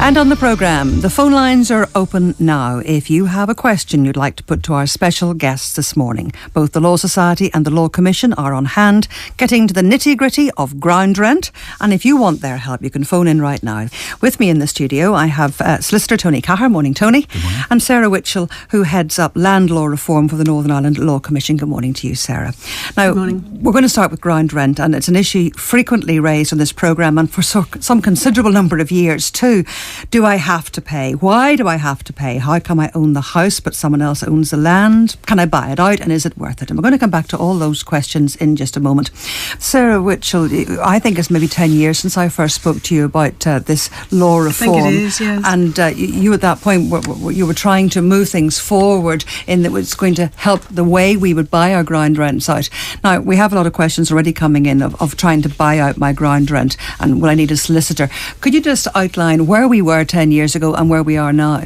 And on the programme, the phone lines are open now. If you have a question you'd like to put to our special guests this morning, both the Law Society and the Law Commission are on hand, getting to the nitty-gritty of ground rent. And if you want their help, you can phone in right now. With me in the studio, I have solicitor Tony Caher. Morning, Tony. Good morning. And Sarah Witchell, who heads up land law reform for the Northern Ireland Law Commission. Good morning to you, Sarah. Now, Good morning. We're going to start with ground rent, and it's an issue frequently raised on this programme and for some considerable number of years too. Do I have to pay? Why do I have to pay? How come I own the house but someone else owns the land? Can I buy it out, and is it worth it? And we're going to come back to all those questions in just a moment. Sarah Witchell, I think it's maybe 10 years since I first spoke to you about this law reform. I think it is, yes. And you at that point, you were trying to move things forward in that it's going to help the way we would buy our ground rents out. Now, we have a lot of questions already coming in of trying to buy out my ground rent, and will I need a solicitor? Could you just outline where we were 10 years ago and where we are now?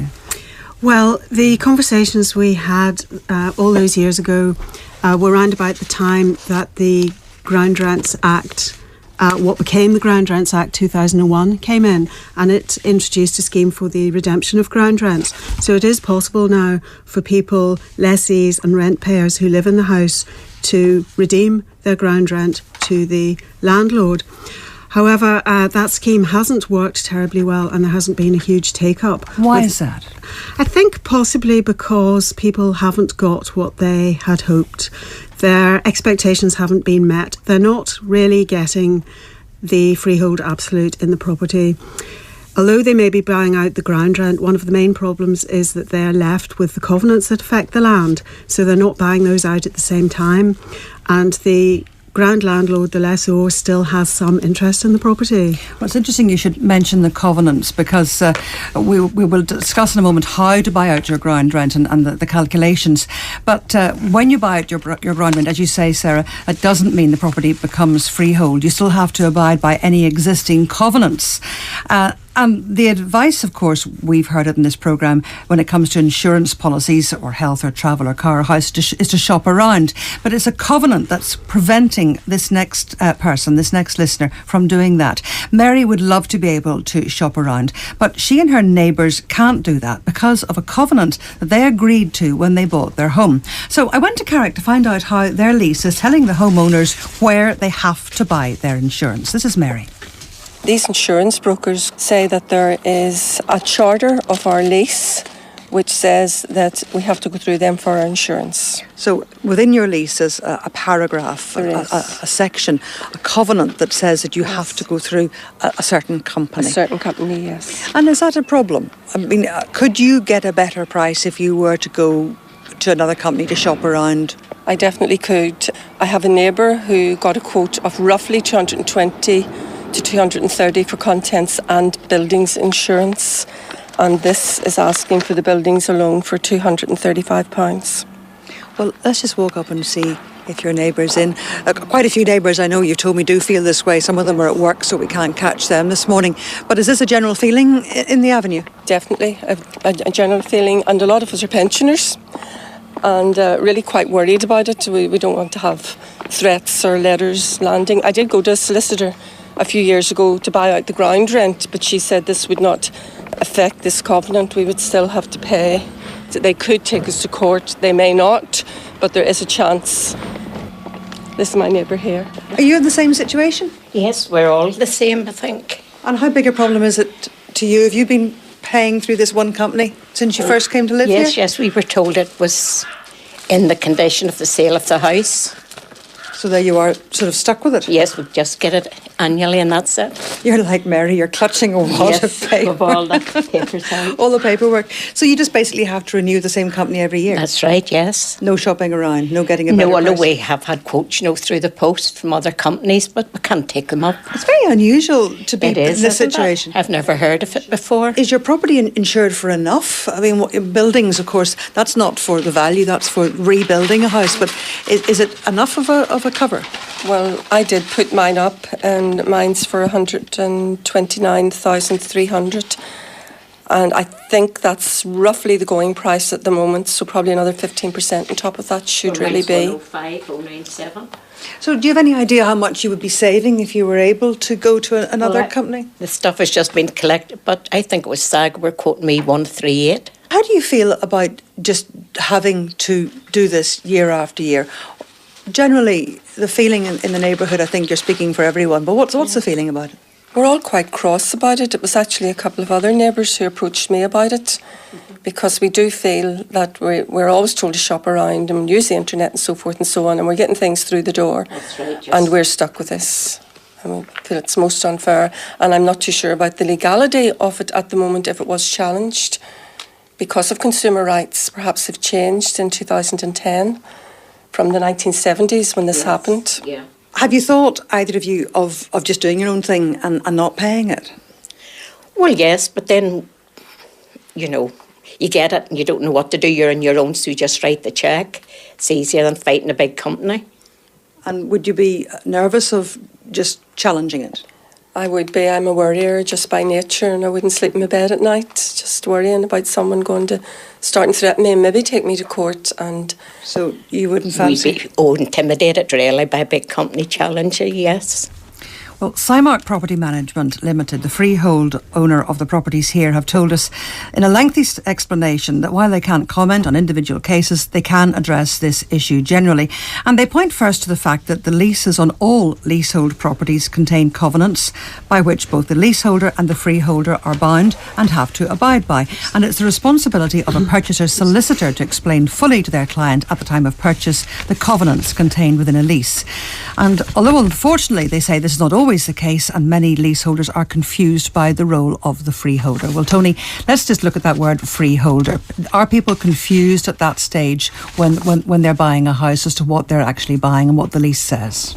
Well, the conversations we had all those years ago were around about the time that the Ground Rents Act, what became the Ground Rents Act 2001, came in, and it introduced a scheme for the redemption of ground rents. So it is possible now for people, lessees and rent payers who live in the house to redeem their ground rent to the landlord. However, that scheme hasn't worked terribly well, and there hasn't been a huge take-up. Why is that? I think possibly because people haven't got what they had hoped. Their expectations haven't been met. They're not really getting the freehold absolute in the property. Although they may be buying out the ground rent, one of the main problems is that they're left with the covenants that affect the land. So they're not buying those out at the same time. And the ground landlord, the lessor, still has some interest in the property. Well, it's interesting you should mention the covenants, because we will discuss in a moment how to buy out your ground rent and the calculations. But when you buy out your ground rent, as you say, Sarah, it doesn't mean the property becomes freehold. You still have to abide by any existing covenants. And the advice, of course, we've heard it in this programme when it comes to insurance policies or health or travel or car or house is to shop around. But it's a covenant that's preventing this next person, this next listener, from doing that. Mary would love to be able to shop around, but she and her neighbours can't do that because of a covenant that they agreed to when they bought their home. So I went to Carrick to find out how their lease is telling the homeowners where they have to buy their insurance. This is Mary. These insurance brokers say that there is a charter of our lease which says that we have to go through them for our insurance. So within your lease is a paragraph, a section, a covenant that says that you have to go through a certain company. A certain company, yes. And is that a problem? I mean, could you get a better price if you were to go to another company to shop around? I definitely could. I have a neighbour who got a quote of roughly 220 to 230 for contents and buildings insurance, and this is asking for the buildings alone for £235. Well, let's just walk up and see if your neighbour's in. Quite a few neighbours I know, you told me, do feel this way. Some of them are at work, so we can't catch them this morning. But is this a general feeling in the avenue? Definitely a general feeling, and a lot of us are pensioners and really quite worried about it. We don't want to have threats or letters landing. I did go to a solicitor a few years ago to buy out the ground rent, but she said this would not affect this covenant. We would still have to pay. They could take us to court, they may not, but there is a chance. This is my neighbour here. Are you in the same situation? Yes, we're all the same, I think. And how big a problem is it to you? Have you been paying through this one company since you first came to live here? Yes, we were told it was in the condition of the sale of the house. So there you are, sort of stuck with it? Yes, we just get it annually and that's it. You're like Mary, you're clutching a wad of paper. With all the papers out. All the paperwork. So you just basically have to renew the same company every year? That's right, yes. No shopping around, no getting a better price? No, we have had quotes, through the post from other companies, but we can't take them up. It's very unusual to be in this situation. I've never heard of it before. Is your property insured for enough? I mean, buildings, of course, that's not for the value, that's for rebuilding a house, but is it enough of a cover? Well, I did put mine up, and mine's for 129,300, And I think that's roughly the going price at the moment, so probably another 15% on top of that should really be. 105, 097. So do you have any idea how much you would be saving if you were able to go to another company? The stuff has just been collected, but I think it was SAG were quoting me 138. How do you feel about just having to do this year after year? Generally, the feeling in the neighbourhood, I think you're speaking for everyone, but what's the feeling about it? We're all quite cross about it. It was actually a couple of other neighbours who approached me about it, because we do feel that we're always told to shop around and use the internet and so forth and so on, and we're getting things through the door. That's right, yes. And we're stuck with this. I feel it's most unfair, and I'm not too sure about the legality of it at the moment if it was challenged, because of consumer rights perhaps have changed in 2010 from the 1970s when this happened. Yeah. Have you thought, either of you, of just doing your own thing and not paying it? Well, yes, but then, you know, you get it and you don't know what to do. You're on your own, so you just write the cheque. It's easier than fighting a big company. And would you be nervous of just challenging it? I would be. I'm a worrier just by nature, and I wouldn't sleep in my bed at night just worrying about someone going to start and threaten me and maybe take me to court. And so you wouldn't fancy? We'd be intimidated really by a big company challenging, yes. Well, Cymark Property Management Limited, the freehold owner of the properties here, have told us in a lengthy explanation that while they can't comment on individual cases, they can address this issue generally. And they point first to the fact that the leases on all leasehold properties contain covenants by which both the leaseholder and the freeholder are bound and have to abide by. And it's the responsibility of a purchaser's solicitor to explain fully to their client at the time of purchase the covenants contained within a lease. And although unfortunately they say this is not always the case, and many leaseholders are confused by the role of the freeholder. Well, Tony, let's just look at that word freeholder. Are people confused at that stage when they're buying a house as to what they're actually buying and what the lease says?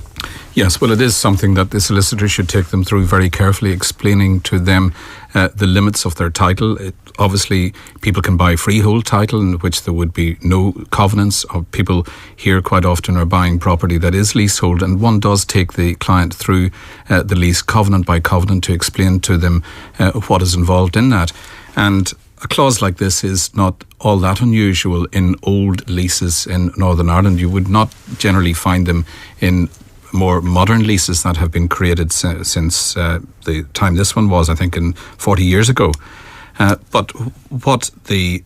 Yes, well, it is something that the solicitor should take them through very carefully, explaining to them the limits of their title. Obviously, people can buy freehold title in which there would be no covenants. People here quite often are buying property that is leasehold, and one does take the client through the lease covenant by covenant to explain to them what is involved in that. And a clause like this is not all that unusual in old leases in Northern Ireland. You would not generally find them in more modern leases that have been created since the time this one was, I think, in 40 years ago. But what the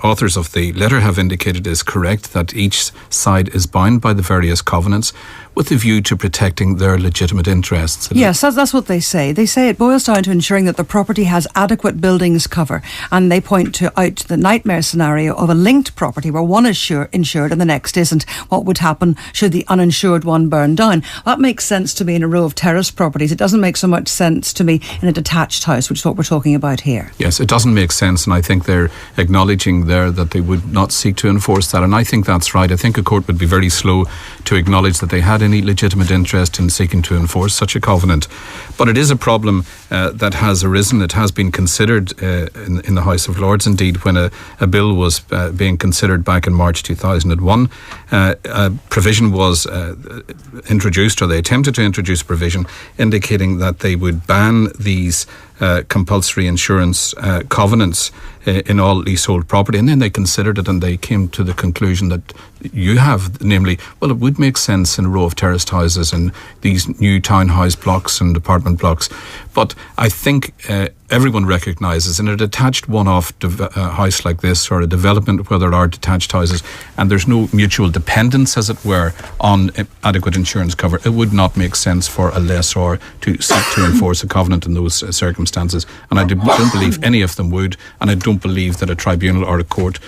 authors of the letter have indicated is correct, that each side is bound by the various covenants with a view to protecting their legitimate interests. Yes, that's what they say. They say it boils down to ensuring that the property has adequate buildings cover, and they point out the nightmare scenario of a linked property where one is insured and the next isn't. What would happen should the uninsured one burn down? That makes sense to me in a row of terrace properties. It doesn't make so much sense to me in a detached house, which is what we're talking about here. Yes, it doesn't make sense, and I think they're acknowledging there that they would not seek to enforce that, and I think that's right. I think a court would be very slow to acknowledge that they had any legitimate interest in seeking to enforce such a covenant. But it is a problem that has arisen. It has been considered in the House of Lords, indeed, when a bill was being considered back in March 2001. A provision was introduced, or they attempted to introduce a provision indicating that they would ban these compulsory insurance covenants in all leasehold property, and then they considered it and they came to the conclusion that you have, namely, well, it would make sense in a row of terraced houses and these new townhouse blocks and apartment blocks. But I think everyone recognises in a detached one-off house like this, or a development where there are detached houses and there's no mutual dependence, as it were, on adequate insurance cover, it would not make sense for a lessor to seek to enforce a covenant in those circumstances. And I don't believe any of them would, and I don't believe that a tribunal or a court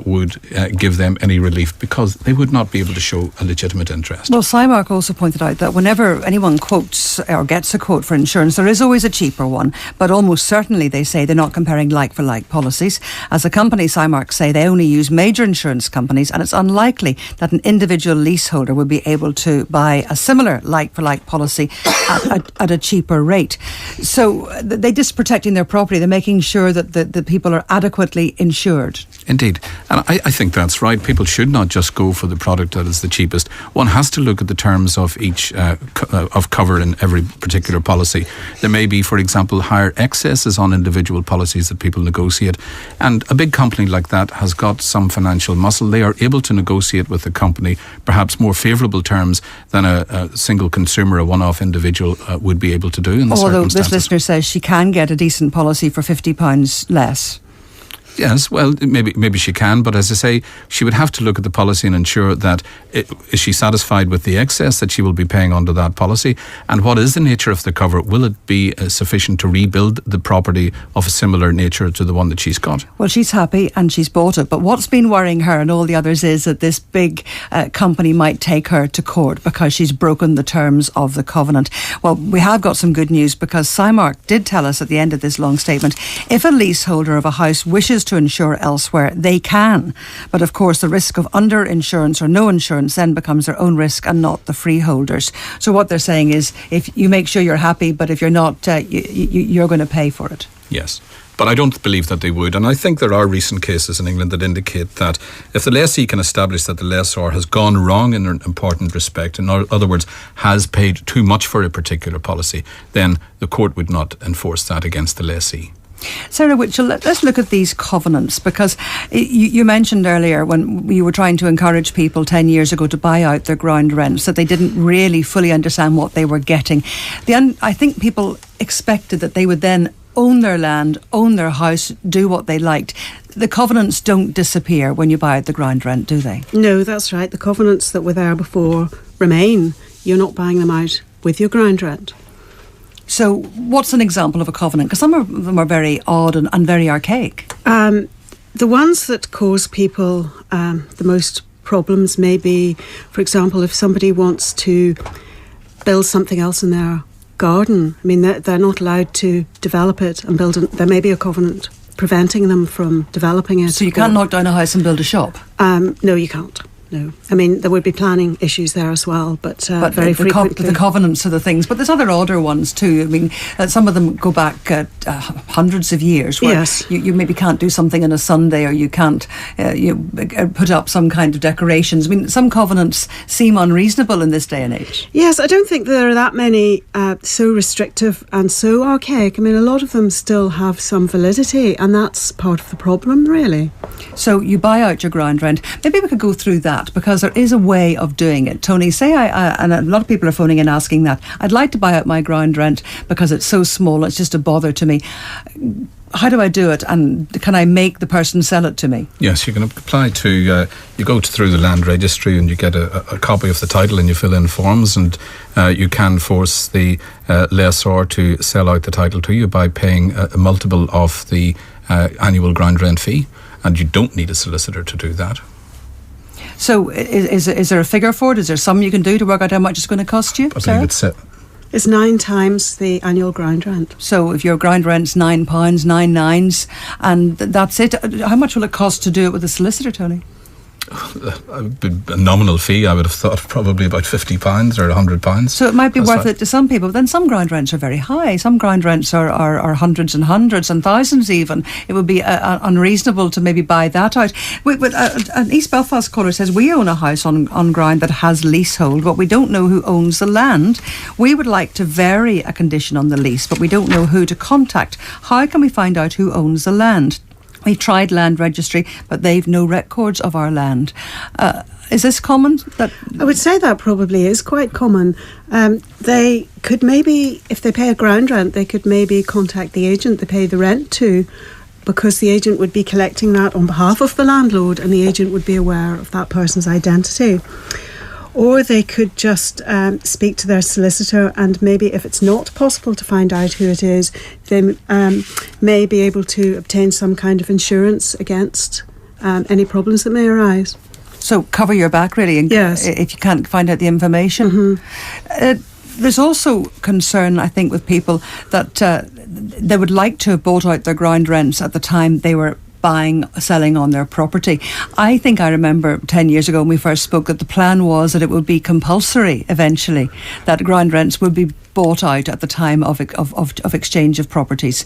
would give them any relief, because they would not be able to show a legitimate interest. Well, Cymark also pointed out that whenever anyone quotes or gets a quote for insurance, there is always a cheaper one, but almost certainly they say they're not comparing like-for-like policies. As a company, Cymark say they only use major insurance companies, and it's unlikely that an individual leaseholder would be able to buy a similar like-for-like policy at a cheaper rate. So they're just protecting their property. They're making sure that the people are adequately insured. Indeed. And I think that's right. People should not just go for the product that is the cheapest. One has to look at the terms of each of cover in every particular policy. There may be, for example, higher excess basis on individual policies that people negotiate. And a big company like that has got some financial muscle. They are able to negotiate with the company perhaps more favourable terms than a single consumer, a one-off individual would be able to do in the Although circumstances. this listener says she can get a decent policy for £50 less. Yes, well, maybe she can, but as I say, she would have to look at the policy and ensure that is she satisfied with the excess that she will be paying under that policy, and what is the nature of the cover? Will it be sufficient to rebuild the property of a similar nature to the one that she's got? Well, she's happy and she's bought it, but what's been worrying her and all the others is that this big company might take her to court because she's broken the terms of the covenant. Well, we have got some good news, because Cymark did tell us at the end of this long statement, if a leaseholder of a house wishes to insure elsewhere, they can. But of course, the risk of under-insurance or no insurance then becomes their own risk and not the freeholders. So what they're saying is, if you make sure you're happy, but if you're not, you're going to pay for it. Yes. But I don't believe that they would. And I think there are recent cases in England that indicate that if the lessee can establish that the lessor has gone wrong in an important respect, in other words, has paid too much for a particular policy, then the court would not enforce that against the lessee. Sarah Witchell, let's look at these covenants, because you mentioned earlier when you were trying to encourage people 10 years ago to buy out their ground rents that they didn't really fully understand what they were getting. I think people expected that they would then own their land, own their house, do what they liked. The covenants don't disappear when you buy out the ground rent, do they? No, that's right. The covenants that were there before remain. You're not buying them out with your ground rent. So what's an example of a covenant? Because some of them are very odd and very archaic. The ones that cause people the most problems may be, for example, if somebody wants to build something else in their garden. I mean, they're not allowed to develop it and build it. There may be a covenant preventing them from developing it. So you can't knock down a house and build a shop? No, you can't. No. I mean, there would be planning issues there as well, but very frequently. The covenants are the things. But there's other odder ones too. I mean, some of them go back hundreds of years where yes. you maybe can't do something on a Sunday, or you can't put up some kind of decorations. I mean, some covenants seem unreasonable in this day and age. Yes, I don't think there are that many so restrictive and so archaic. I mean, a lot of them still have some validity, and that's part of the problem, really. So you buy out your ground rent. Maybe we could go through that, because there is a way of doing it. Tony, say and a lot of people are phoning in asking that, I'd like to buy out my ground rent because it's so small, it's just a bother to me. How do I do it, and can I make the person sell it to me? Yes, you can apply to, you go through the land registry and you get a copy of the title and you fill in forms, and you can force the lessor to sell out the title to you by paying a multiple of the annual ground rent fee, and you don't need a solicitor to do that. So is there a figure for it? Is there something you can do to work out how much it's going to cost you, Sarah? It's 9 times the annual ground rent. So if your ground rent's £9, 9 nines, and that's it, how much will it cost to do it with a solicitor, Tony? A nominal fee, I would have thought probably about £50 or £100. So it might be worth it to some people, but then some ground rents are very high. Some ground rents are hundreds and hundreds and thousands even. It would be unreasonable to maybe buy that out. An East Belfast caller says, we own a house on ground that has leasehold, but we don't know who owns the land. We would like to vary a condition on the lease, but we don't know who to contact. How can we find out who owns the land? We've tried land registry, but they've no records of our land. Is this common? I would say that probably is quite common. They could maybe, if they pay a ground rent, they could maybe contact the agent they pay the rent to, because the agent would be collecting that on behalf of the landlord, and the agent would be aware of that person's identity. Or they could just speak to their solicitor, and maybe if it's not possible to find out who it is, they may be able to obtain some kind of insurance against any problems that may arise. So cover your back, really, yes. If you can't find out the information. Mm-hmm. There's also concern, I think, with people that they would like to have bought out their ground rents at the time they were selling on their property. I think I remember 10 years ago when we first spoke that the plan was that it would be compulsory eventually, that ground rents would be bought out at the time of exchange of properties.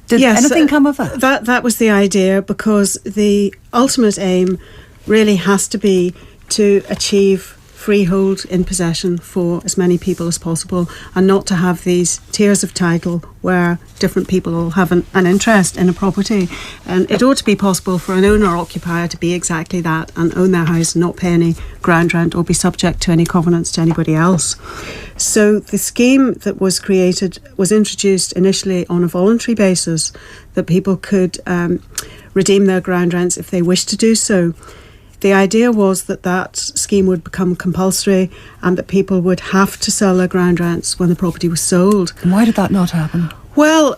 Did anything come of that? That was the idea, because the ultimate aim really has to be to achieve freehold in possession for as many people as possible, and not to have these tiers of title where different people will have an interest in a property. And it ought to be possible for an owner occupier to be exactly that and own their house and not pay any ground rent or be subject to any covenants to anybody else. So the scheme that was created was introduced initially on a voluntary basis, that people could redeem their ground rents if they wished to do so. The idea was that scheme would become compulsory and that people would have to sell their ground rents when the property was sold. And why did that not happen? Well,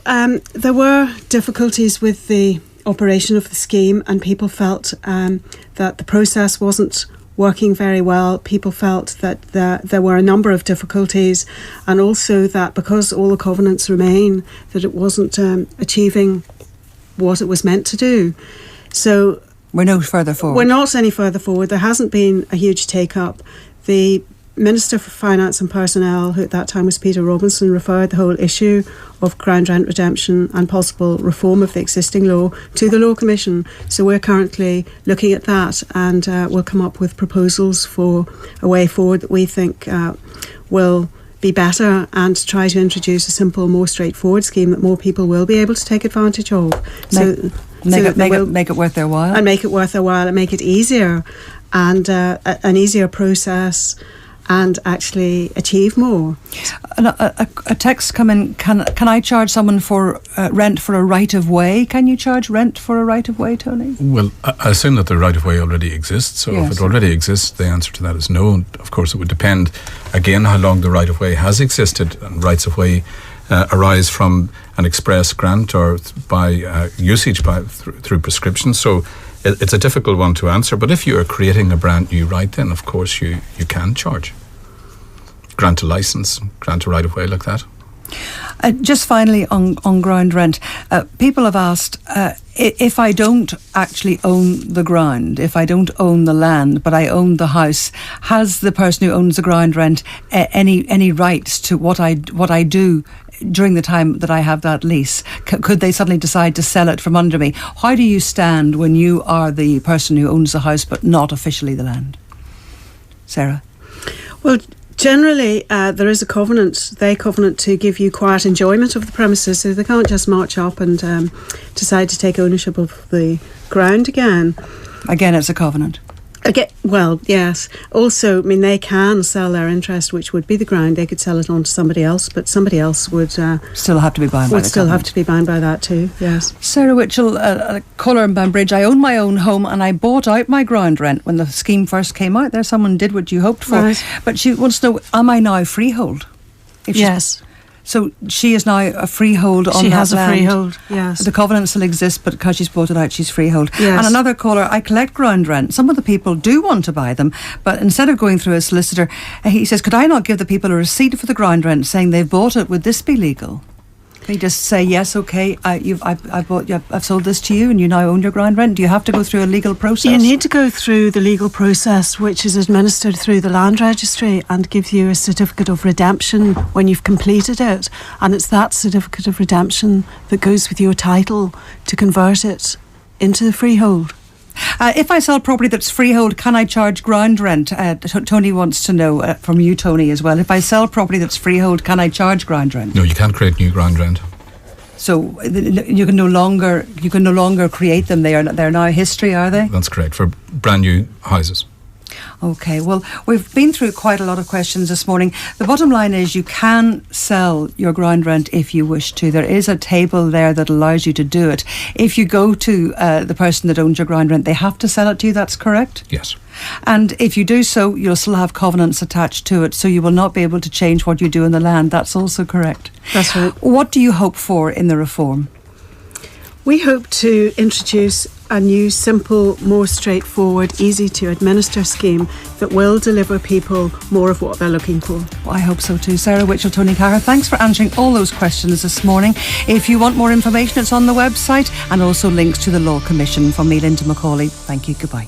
there were difficulties with the operation of the scheme, and people felt that the process wasn't working very well. People felt that there were a number of difficulties, and also that because all the covenants remain, that it wasn't achieving what it was meant to do. So we're no further forward. We're not any further forward. There hasn't been a huge take-up. The Minister for Finance and Personnel, who at that time was Peter Robinson, referred the whole issue of ground rent redemption and possible reform of the existing law to the Law Commission. So we're currently looking at that, and we'll come up with proposals for a way forward that we think will be better, and to try to introduce a simple, more straightforward scheme that more people will be able to take advantage of. Make it worth their while. And make it worth their while and make it easier, and an easier process, and actually achieve more. A text come in, can I charge someone for rent for a right of way? Can you charge rent for a right of way, Tony? Well, I assume that the right of way already exists, so yes. If it already exists, the answer to that is no. And of course, it would depend, again, how long the right of way has existed. And rights of way arise from an express grant or by usage through prescription. So it's a difficult one to answer, but if you are creating a brand new right, then of course you can charge. Grant a licence, grant a right of way like that. Just finally on ground rent, people have asked, if I don't actually own the ground, if I don't own the land, but I own the house, has the person who owns the ground rent any rights to what I do during the time that I have that lease? Could they suddenly decide to sell it from under me? How do you stand when you are the person who owns the house but not officially the land? Sarah? Well, generally, there is a covenant. They covenant to give you quiet enjoyment of the premises, so they can't just march up and decide to take ownership of the ground again. Again, it's a covenant. Well, yes. Also, I mean, they can sell their interest, which would be the ground. They could sell it on to somebody else, but somebody else would still have to be bound by the still covenant. have to be bound by that too. Yes. Sarah Witchell, a caller in Banbridge. I own my own home and I bought out my ground rent when the scheme first came out. There, someone did what you hoped for, right. But she wants to know: am I now freehold? Yes. So she is now a freehold on that land. She has a freehold, yes. The covenant still exists, but because she's bought it out, she's freehold. Yes. And another caller, I collect ground rent. Some of the people do want to buy them, but instead of going through a solicitor, he says, could I not give the people a receipt for the ground rent saying they've bought it? Would this be legal? Can you just say, yes, okay, I've sold this to you and you now own your ground rent? Do you have to go through a legal process? You need to go through the legal process, which is administered through the land registry and gives you a certificate of redemption when you've completed it. And it's that certificate of redemption that goes with your title to convert it into the freehold. If I sell property that's freehold, can I charge ground rent? Tony wants to know from you, Tony, as well. If I sell property that's freehold, can I charge ground rent? No, you can't create new ground rent. So you can no longer create them. They're now history, are they? That's correct, for brand new houses. Okay, well, we've been through quite a lot of questions this morning. The bottom line is you can sell your ground rent if you wish to. There is a table there that allows you to do it. If you go to the person that owns your ground rent, they have to sell it to you, that's correct? Yes. And if you do so, you'll still have covenants attached to it, so you will not be able to change what you do in the land. That's also correct. That's right. What do you hope for in the reform? We hope to introduce a new, simple, more straightforward, easy to administer scheme that will deliver people more of what they're looking for. Well, I hope so too. Sarah Witchell, Tony Caher, thanks for answering all those questions this morning. If you want more information, it's on the website, and also links to the Law Commission. From me, Linda McAuley, thank you, goodbye.